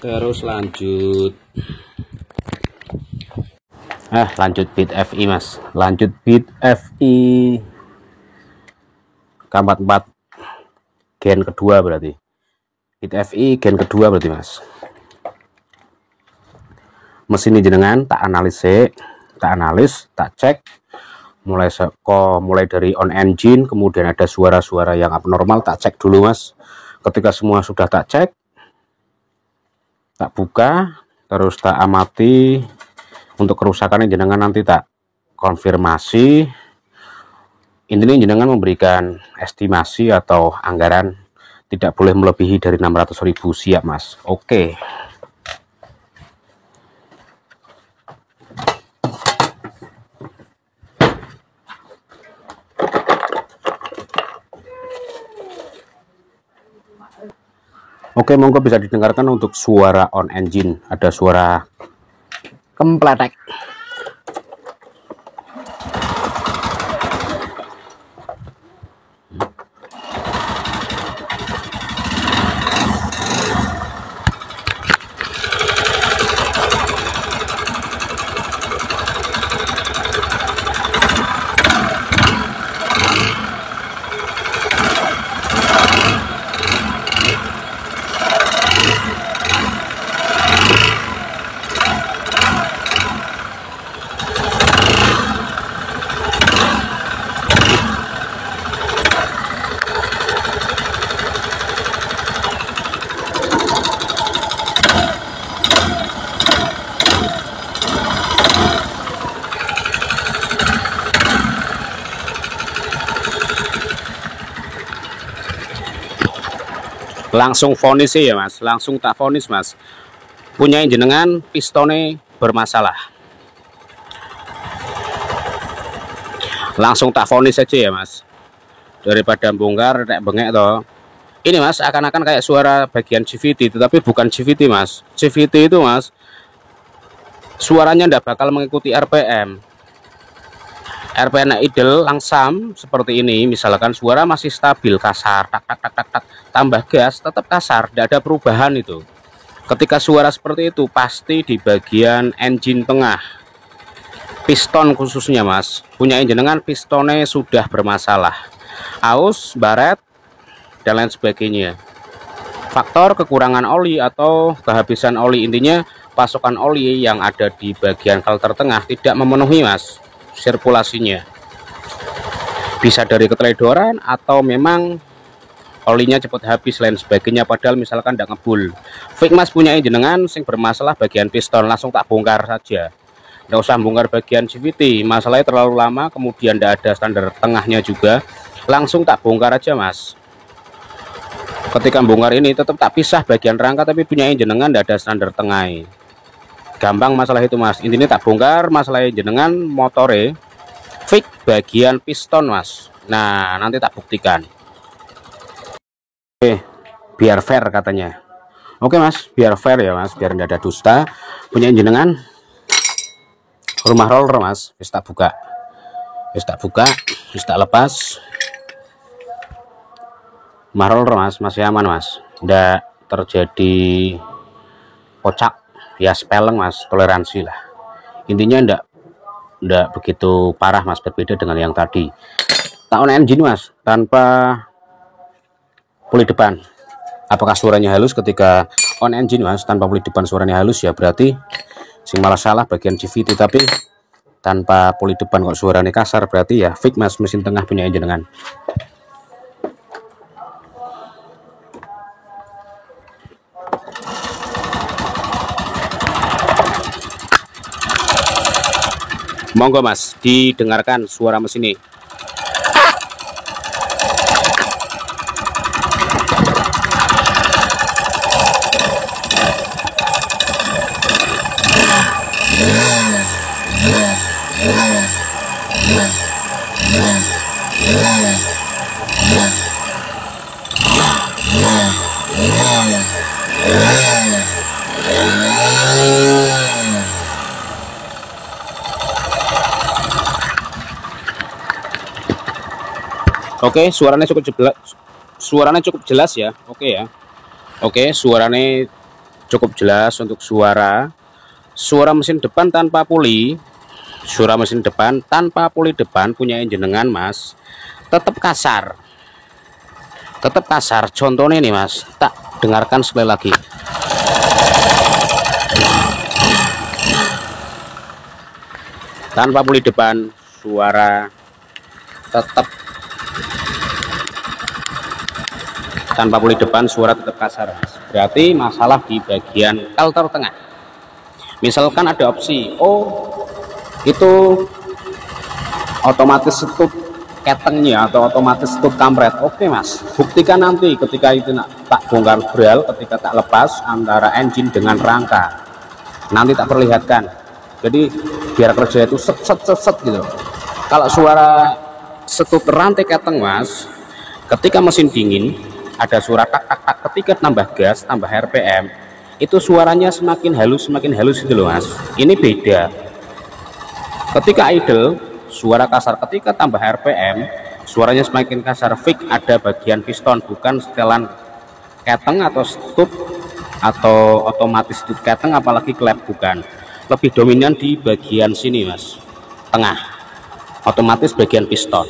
Terus lanjut Beat FI mas, lanjut Beat FI K44 gen kedua, berarti Beat FI gen kedua berarti mas. Mesin ini jenengan tak analis, tak cek mulai dari on engine, kemudian ada suara-suara yang abnormal, tak cek dulu mas. Ketika semua sudah tak cek, tak buka, terus tak amati untuk kerusakannya, jenengan nanti tak konfirmasi. Intinya jenengan memberikan estimasi atau anggaran tidak boleh melebihi dari 600.000, siap mas. Oke. Oke, monggo bisa didengarkan untuk suara on engine. Ada suara kempletek. Langsung vonis ya mas, langsung tak vonis mas, punya jenengan pistonnya bermasalah, langsung tak vonis aja ya mas, daripada bongkar kayak bengek toh. Ini mas akan-akan kayak suara bagian CVT, tetapi bukan CVT mas. CVT itu mas suaranya ndak bakal mengikuti RPM idle langsam seperti ini. Misalkan suara masih stabil kasar, tak tak tak tak tak, tambah gas tetap kasar, tidak ada perubahan itu. Ketika suara seperti itu pasti di bagian engine tengah, piston khususnya mas, punya jenengan pistonnya sudah bermasalah, aus, baret dan lain sebagainya. Faktor kekurangan oli atau kehabisan oli, intinya pasokan oli yang ada di bagian filter tengah tidak memenuhi mas sirkulasinya. Bisa dari keteledoran atau memang olinya cepat habis lain sebagainya, padahal misalkan tidak ngebul. Fix mas punya jenengan sing bermasalah bagian piston, langsung tak bongkar saja, tidak usah bongkar bagian CVT, masalahnya terlalu lama, kemudian tidak ada standar tengahnya juga, langsung tak bongkar aja mas. Ketika bongkar ini tetap tak pisah bagian rangka, tapi punya jenengan tidak ada standar tengah, gampang masalah itu mas. Intinya tak bongkar masalah jenengan motore, fix bagian piston mas. Nah nanti tak buktikan. Oke, biar fair katanya. Oke mas, biar fair ya mas, biar tidak ada dusta. Punya jenengan rumah roller mas, wis tak buka, wis tak lepas. Rumah roller mas, masih aman mas, tidak terjadi kocak ya, speleng mas, toleransi lah. Intinya ndak begitu parah mas, berbeda dengan yang tadi. Tahun engine mas, tanpa puli depan. Apakah suaranya halus? Ketika on engine mas, tanpa puli depan suaranya halus, ya berarti sing malah salah bagian CVT. Tapi tanpa puli depan kok suaranya kasar, berarti ya fix mas, mesin tengah punya jenengan. Monggo mas, didengarkan suara mesin ini. Oke, suaranya cukup jelas ya. Oke ya. Oke, suaranya cukup jelas untuk suara mesin depan tanpa puli. Suara mesin depan tanpa puli depan punya jenengan Mas, tetap kasar, contohnya nih Mas, tak dengarkan sekali lagi. Tanpa puli depan suara tetap, tanpa puli depan suara tetap kasar Mas. Berarti masalah di bagian filter tengah. Misalkan ada opsi, oh itu otomatis stop ketengnya atau otomatis stop kampret. Oke Mas, buktikan nanti ketika itu tak bongkar bral, ketika tak lepas antara engine dengan rangka, nanti tak perlihatkan. Jadi biar kerja itu set gitu. Kalau suara stop rantai keteng Mas, ketika mesin dingin ada suara tak tak tak, ketika tambah gas tambah RPM itu suaranya semakin halus gitu loh Mas. Ini beda. Ketika idle suara kasar, ketika tambah RPM suaranya semakin kasar. Fix ada bagian piston, bukan setelan keteng atau stop atau otomatis stop keteng apalagi klep, bukan. Lebih dominan di bagian sini Mas, tengah, otomatis bagian piston.